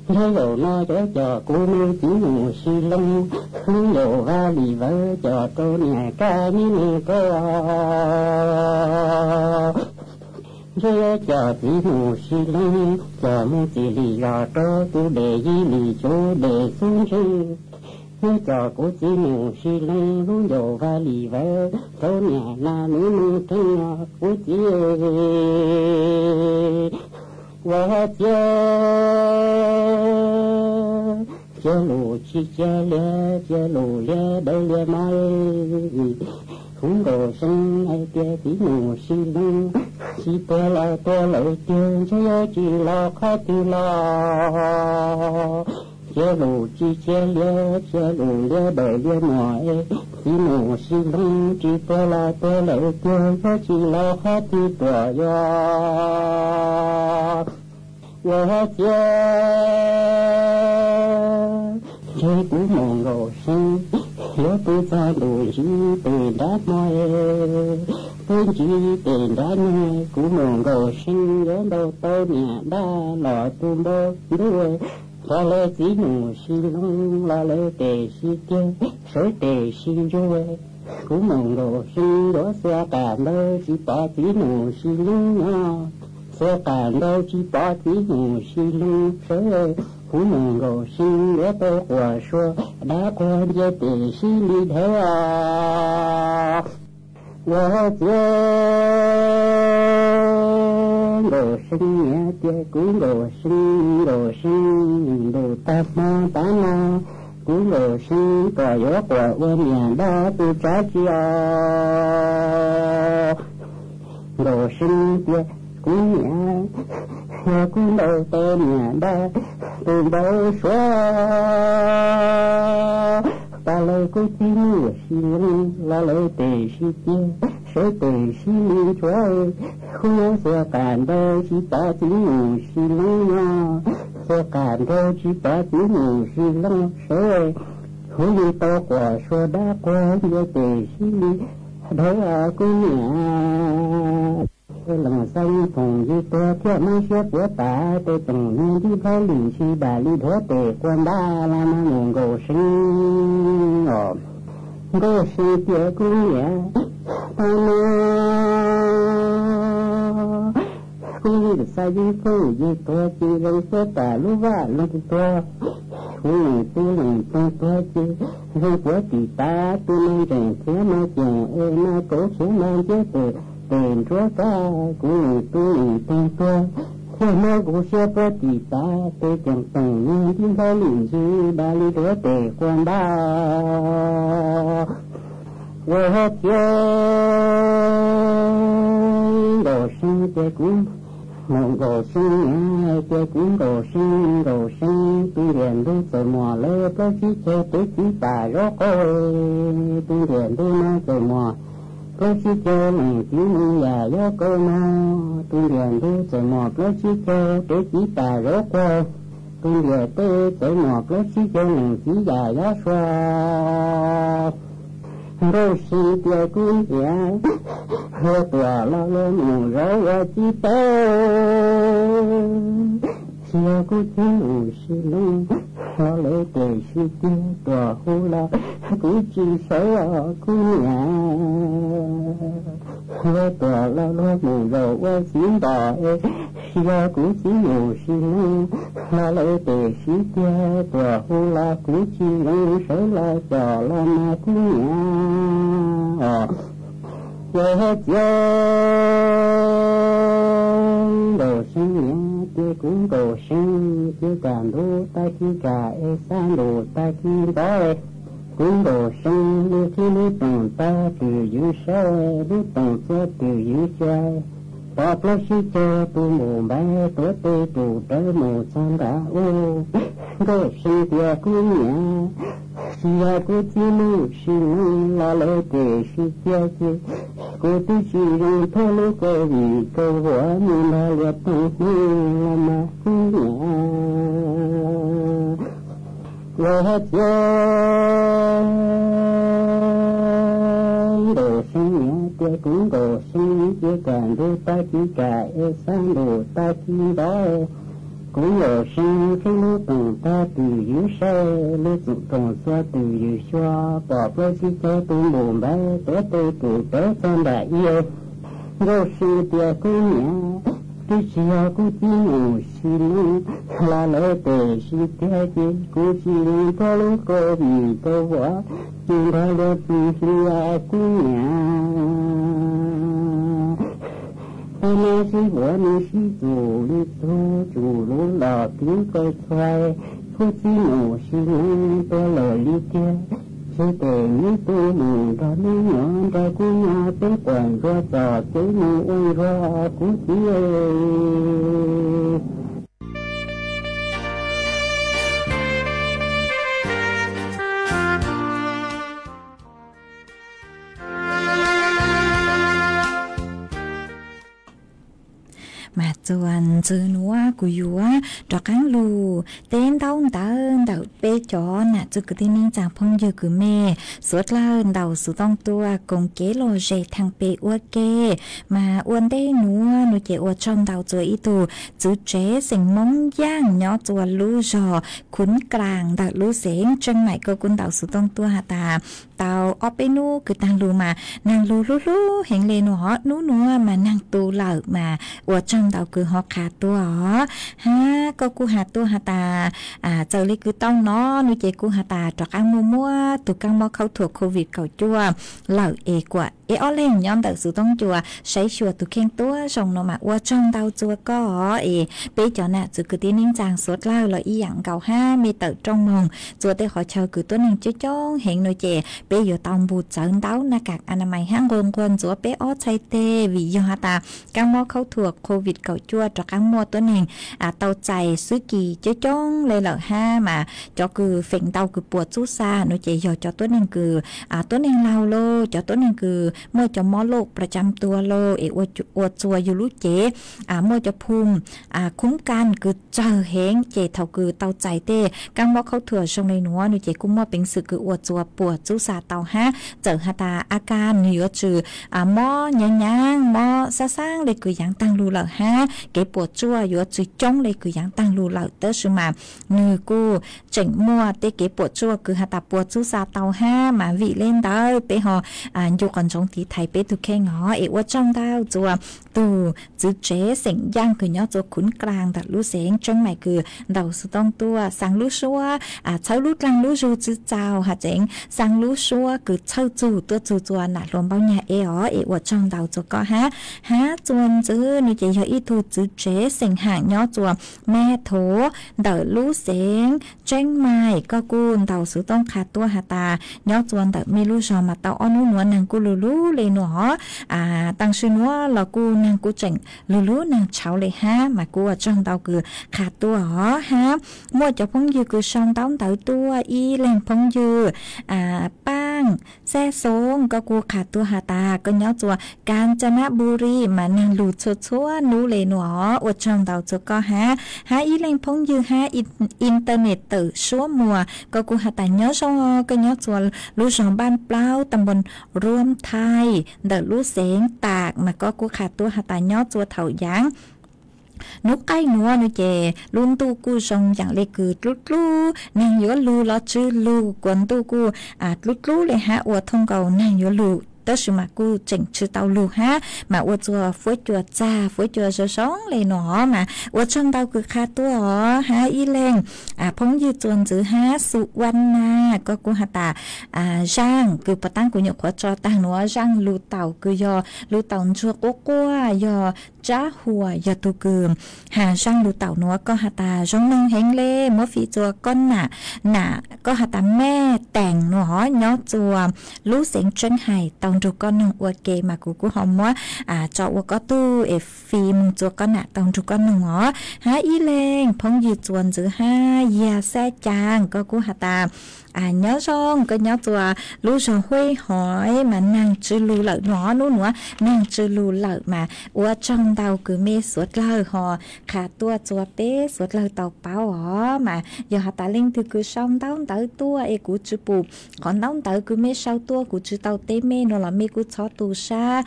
我有那个家姑母子我是龙，我有啊里边家多年干你那个啊，我家子我是龙，家母子里呀多不得一里做得生生。我家姑子我是龙，我有啊里边多年那你那个啊，我姐。我家路去家了，家路了都了嘛哎，红豆生哎爹的我是龙，是多了点，就要去了靠的了。家路去家了，家路了都了嘛哎，的我是龙，是多了点，要去了靠的多呀。我家这古梦肉身，也不在路西北大麦，本地北大麦，古梦肉身也都到年大老多多多，拉来吉姆西龙，拉来得西天，谁得西瑞，古梦肉身我所感到是把吉姆西龙啊。所感到去把子母是龙水，古梦肉心我都话说，那关也得心里头啊。我家肉心也得古肉心都大妈大妈，古肉心都有管我面的不着急啊。肉心的。姑娘，我姑老多年的都都说，把老姑子母心，老老得是爹，谁得是你做？我所感到是把子母心啊，所感到是把子母心啊，谁？我一到话说的关也得是你，头啊姑娘。冷山风一多，天门雪不大，对东年的跑里去把里头对关大了嘛，能够生哦，我是爹姑娘，妈妈，我的山一风一多，几人说大路瓦路的多，我们不能多多几，人国的大不能人天嘛见，那狗出门就对。等着大姑都等多，我那姑学不地大，得将东年的老邻居把里头得关大。我家老生的姑，老生呀的姑老生，冬天都怎么了？不去就得去打肉锅，冬天都那怎么？ lối chi cho mình chỉ mình già gió cô mau tôi liền tôi chạy một lối chi cho để chỉ tà rốt qua tôi liền tôi chạy một lối chi cho mình chỉ già gió xoa rồi si tiêu cũng già hơ tòa lo lo mù rối chi tơ xưa cũng chỉ mù si lung lo lấy đời si tiêu tòa hú la cũng chỉ sợ cũng nhà hơ tòa lo lo mù rối xin đỏ xưa cũng chỉ mù si lung lo lấy đời si tiêu tòa hú la cũng chỉ lung sợ la trò la ma cũng nhà chết đồ sinh nhé kia cũng đồ sinh kia càng đu ta kia cả e san đồ ta kia đó cũng đồ sinh như khi lý tổng ta từ dưới sâu lý tổng cho từ dưới chơi ta plei si cho tu mù bé tuổi tê tu tới mù san đã ô đồ sinh kia cũng nhé xia cô chi lu xin la lệ kề si chia chia cô tu chi rong thô lu cô vì cô vợ như la liệt tu như mà cũng nhẹ hết chơi đồ sinh nhẹ kia cũng đồ sinh kia càng đôi ta chỉ cả e sang đồ ta chỉ đó cũng ở sinh khi lúc tổng ta từ dưới sâu lúc dụng tổng xoa từ dưới xoa bỏ bớt chi cho tôi mồm bé tới tôi cụ tới con đại yêu rồi sinh tiệt cũng nhẹ tôi chia cũng chỉ ngủ xin là lỡ tề si tiệt chỉ cũng chỉ có lúc cô vì cô vợ chỉ là được chia cũng nhẹ nên si vợ nên si chủ đi tu chủ luôn đỏ tiếng coi xoay phút chi ngủ si luôn tôi lời đi kia si tề như tôi mù ra đi nhỏ ra cú nhà tới quần ra trò tới mù ơi ra cú chi mà chuan chữ núa của yúa cho cán lù tên đau đầu bê chó nè chữ cái tên chàng phong dư cứ mê suốt lên đầu sự tông tua cùng kế lò dây thằng bê ua kê mà uốn đây núa nó chế ua trong đầu chữ ý tù chữ chế sinh mông giang nhỏ chùa lú giò khún càng đầu lú xén chân mày cơ quân đầu sự tông tua hà tà tàu ở bên nu cứ tăng lù mà nàng lù hẹn lên nó nú núa mà nàng tu lợ mà ua trong đầu cứ họ khá tua ha có cu hà tua hà tà chờ lấy cứ tông nó nuôi chế cu hà tà cho ăn mua tụ căng mò khâu thuộc covid cầu chua lợ ê quả ê ó lên nhóm tự sự tông chùa sấy chùa tụ khen tua xong nó mà ua trong đầu chùa có ê bây giờ nè chữ cứ tiến ninh chàng suốt lao là ý dặn cầu ha mi tự trong mồng chùa tới họ chờ cứ tuấn hình chứ chón hẹn nuôi chế bây giờ tông bụt chấn đáo na cạc anh mày hang quân chùa bé ó chay tê vì do hà tà căng mò khâu thuộc covid cầu chua cho căng mua tuấn hình tàu chạy suy kỳ chứ chón lên lợ ha mà cho cứ phèn tàu cứ buộc chú xa nuôi chế giờ cho tuấn hình cứ tuấn hình lao lô cho tuấn hình cứ mua cho mó lụcประจำตัวโลเออวดชัวอยู่รู้เจmua choภูมิคุ้มกันคือเจอแหงเจเท่าคือเตาใจเต้กังว่าเขาเถื่อชงในหนัวหนูเจกุ้มว่าเป็นสึกคืออวดชัวปวดจูซาเตาฮะเจอหาตาอาการเหนือจือหม้อย่างหม้อซ่าเลยคืออย่างตั้งรูเหล่าฮะเก็บปวดจั่วอยู่จือจ้องเลยคืออย่างตั้งรูเหล่าเตอร์ชื่อมาเนื้อกูเจ๋งมัวเต้เก็บปวดจั่วคือหาตาปวดจูซาเตาฮะมาวิเล่นได้ไปหออยู่ก่อนจงที่ไทยไปถูกแค่งอเอว่าจ้องดาวจัวตูจื้อเจ๊เสียงย่างคือย้อจัวขุนกลางแต่รู้เสียงจังใหม่คือดาวสุต้องตัวสังรู้ชัวเช่ารู้กลางรู้จูจื้อเจ้าหาเจ๋งสังรู้ชัวคือเช่าจูตัวจูจัวหนักรวมเบาเนี่ยเอว่าจ้องดาวจัวก็ฮะจวนจื้อนี่จะย่ออีทูจื้อเจ๊เสียงห่างย้อจัวแม่โถเดารู้เสียงจังใหม่ก็กูดาวสุต้องขาดตัวหาตาย้อจวนแต่ไม่รู้ชอมาเตาอ้อนุ่นวลนางกูรู้เลยหนอตั้งชื่อว่าเรากูนางกูเจ๋งรู้นางเช้าเลยฮะมากูจังเตาคือขาดตัวฮะมั่วจะพงยืคือช่องเต้าตัวอีแรงพงยืป้า างแซ่ซงก็กูขาดตัวหาตาก็ย้อจัวกาญจนบุรีมานั่งหลุดชัวนูเลยหนออดช่องเตาจัวก็หาอีเล่งพงยือหาอินเทอร์เน็ตตื่ชั่วมัวก็กูหาตาย้อช่องก็ย้อจัวลูสองบ้านเปล่าตำบลร่วมไทยเดอลูเสงตากมาก็กูขาดตัวหาตาย้อจัวเถายังนุกไก่นัวนุเจลุนตูกูชงอย่างเล็กคือลุดลูนางยัวลูล้อชื่อลูกวนตูกูลุดลูเลยฮะอวดทงเก่านางยัวลูตอสมากูเจ๋งชื่อเตาลูฮะมาอวดจัวฟุ้ยจัวจ้าฟุ้ยจัวสองเลยหนอมาอวดช่องเตาคือคาตัวฮะอีเลงพงยืดจวนจื้อฮะสุวรรณาก็กูหาตาช่างคือปะตั้งกูหยกขวจอตั้งนัวช่างลูเต่าคือยอลูเต่าชัวกัวกัวยอจ้าหัวยอตุกืมหาช่างลูเต่านัวก็หาตาช่องนึงเฮงเล่มัวฟีจัวก้นหนาก็หาตาแม่แต่งหนอยอจัวลูเสียงเชิงไห้ตองดูก้อนหนึ่งอวดเกมากูหอมว่าจออวดก็ตู้ฟีมจัวก้อนหนาตองดูก้อนหนึ่งหาอีเลงพงยืดจวนจื้อห้ายาแซ่จางก็กูหาตาnhớ xong cái nhớ tua lú sò huy hỏi mà nàng chưa lù lợ nó nữa nàng chưa lù lợ mà ua trong tàu cứ mê suốt lợ họ khả tua chùa bé suốt lợ tàu báo họ mà giờ họ ta lên từ cứ xong tàu tới tua e cú chữ bù còn tàu tới cứ mê sau tua cú chữ tàu té mê nó là mê cú chó tù sa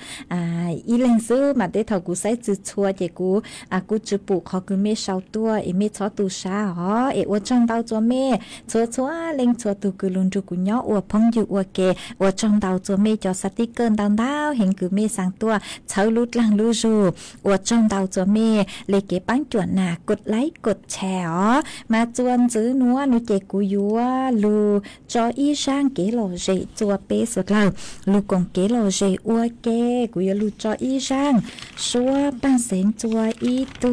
y lên xứ mà để thầu cú say chữ chua chỉ cú cú chữ bù họ cứ mê sau tua e mê chó tù sa họ e ua trong tàu chùa mê chùa lên chùa tu cứ luôn chú cũng nhớ ua phong dụ ua kề ua trong tàu chùa mê cho sát tí cơn đau hình cứ mê sang tua cháu lút lăng lưu ru ua trong tàu chùa mê lấy cái bánh chuẩn nà cột lấy cột chèo mà chuan giữ núa nu chè cú yúa lu cho y sang kế lò dậy chùa bê sụt lâu lu còn kế lò dậy ua kề cú yúa lu cho y sang xua ban sén chùa y tu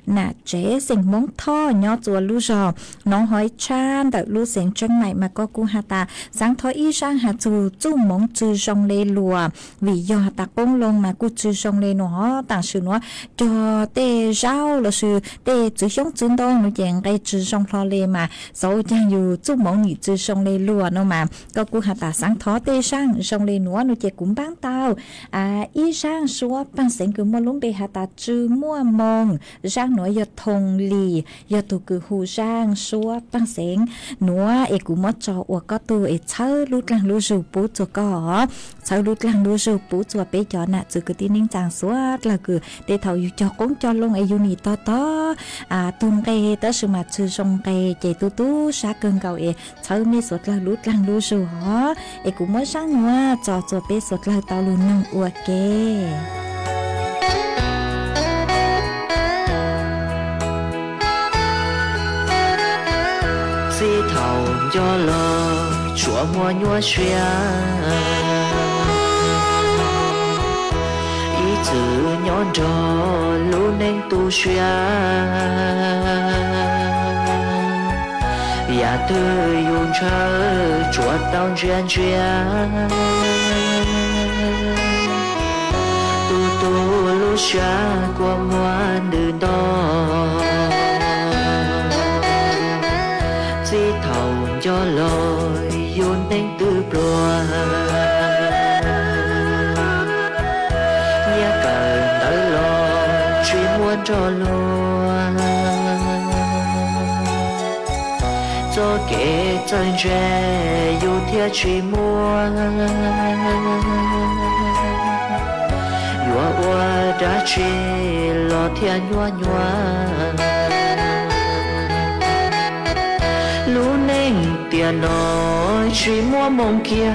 nà chế sén móng tho nhớ chùa lu rò nó hỏi chan đợi lu sén chân mày mà có cú hà ta sáng thoi y sang hà chù chú móng chư rong lê lùa vì do hà ta công lông mà cú chư rong lê nó tàng sự nó cho tê rau là sự tê chữ giống chữ đông nó chèn cái chữ rong lo lê mà dẫu chăng dù chú móng nhị chư rong lê lùa nó mà có cú hà ta sáng thoi tê sang rong lê nó chè cũng bán tao y sang xua ban sén cứ mua lúng bê hà ta chư mua mong sang nói do thùng lì do tụ cứ hù sang xua ban sén nó e cũng mất cho ua có tu e chớ lút lăng lú rù bú cho có chớ lút lăng lú rù bú cho bé cho nè chứ cứ tin ninh chàng suốt là cứ để thầu cho cũng cho luôn e uni to tung cây tới sự mà chư sông cây chạy tu xa cơn cầu e chớ mê suốt là lút lăng lú rù hó e cũng mất sáng nữa cho bé suốt là tao luôn nâng ua kê si thầu cho lo chúa mua nhua xuyên ý chữ nhón trò lũ nên tu xuyên ya tư dùng chờ chúa tao chuyên tu lũ xuyên qua mua đường đó si thầu cho lối yun tên tư bùa nhớ cờ tới lo truy muốn cho luôn cho kể chân tre yêu thiết truy muốn yua ua đã truy lo thiên nhua lũ nên tiền nói chỉ mua mong kia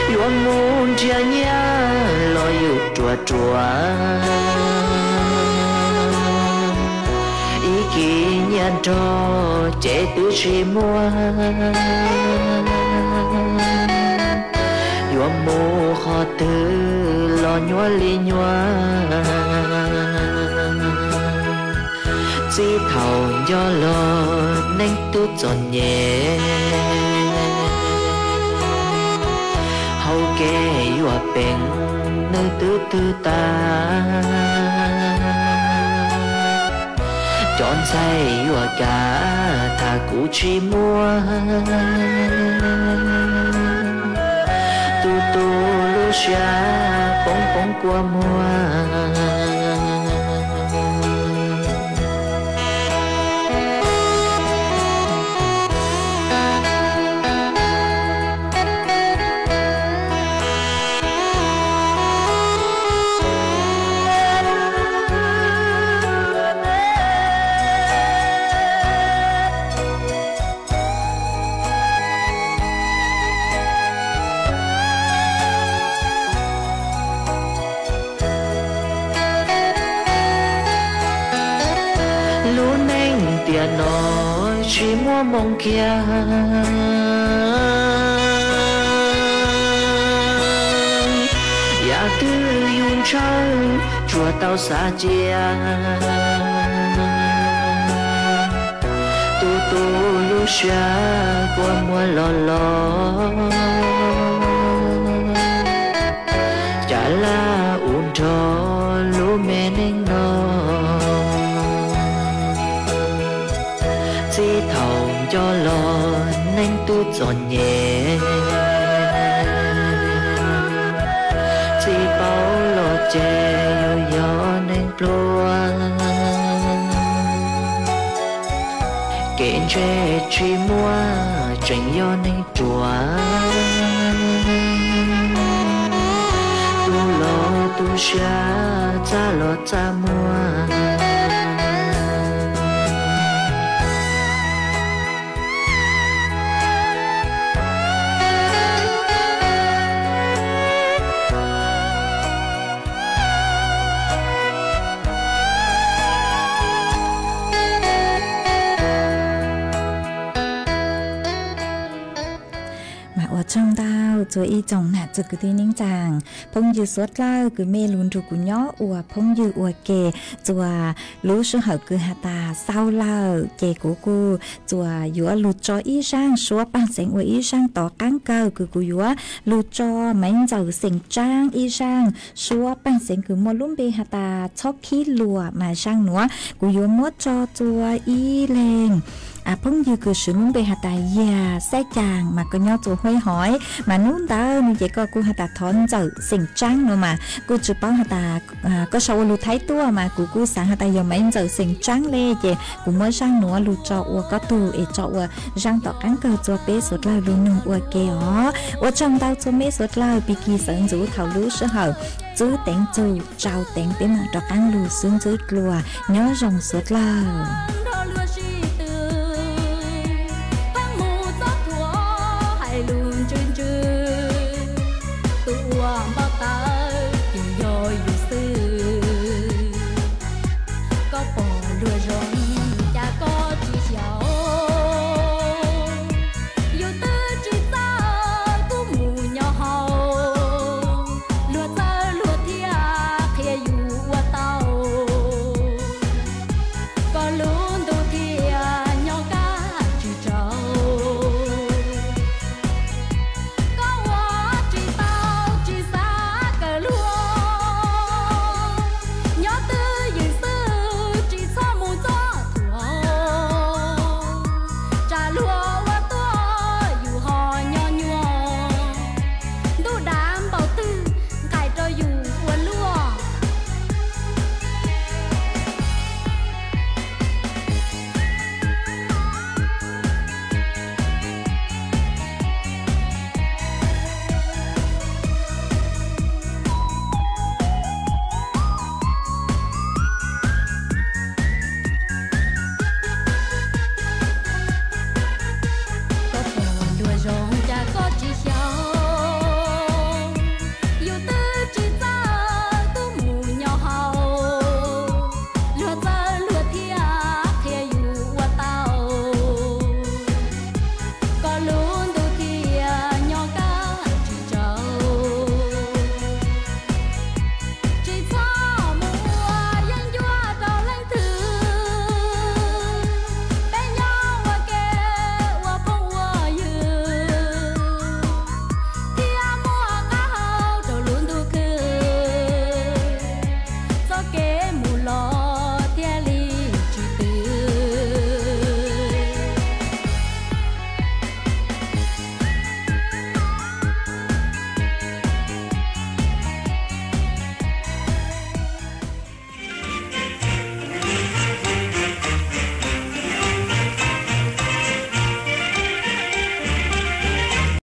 yêu muốn chia nhá lo yêu chùa ý kỷ nhận cho chế tự chỉ mua yêu mua khó tư lo nhua li nhua si thầu do lo nên tu tròn nhẹ hậu kê yêu bền nơi tư ta chọn say vừa cả thà cũ chỉ mua tu tu lu xa bóng bóng qua mùa chỉ mua mong kia ya tư yun trăng chùa tao xa chia tu tu lu xa qua mùa lo lo chả là un cho lu mẹ nên nó chỉ thầu cho lo nên tu chọn nhẹ chỉ bảo lo che yêu gió nên plua kén che chỉ mua tranh gió nên chùa tu lo tu xa cha lo cha mua trong tao cho y chồng nạt cho cái tiếng chàng phong dư suốt lao cứ mê luôn cho cú nhó ủa phong dư ủa kề chùa lú số hậu cứ hà ta sau lao kề của cô chùa dúa lụt cho y sang số ban sinh ủa y sang tỏ cán cơ cứ cú dúa lụt cho mấy giàu sinh trang y sang số ban sinh cứ mua lúm bê hà ta chóc khí lùa mà sang nữa cú dúa mót cho chùa y lên phong dư cứ sử dụng bề hạt tài già xe chàng mà có nhau chùa hơi hỏi mà nún ta như vậy có cô hạt tài thon dở xinh trắng nữa mà cô chụp bao hạt tài có sau lù thấy tua mà cô sáng hạt tài giờ mấy giờ xinh trắng lên vậy cũng mới sang nữa lù cho ua có tù để cho ua răng tỏ cán cờ chùa bé sốt lao lù nung ua kéo ua trong tao chùa bé sốt lao bị kỳ sẵn rủ thảo lú sữa hậu chú tiếng chú trao tiếng bé mà tỏ cán lù xuống dưới lùa nhớ rồng sốt lao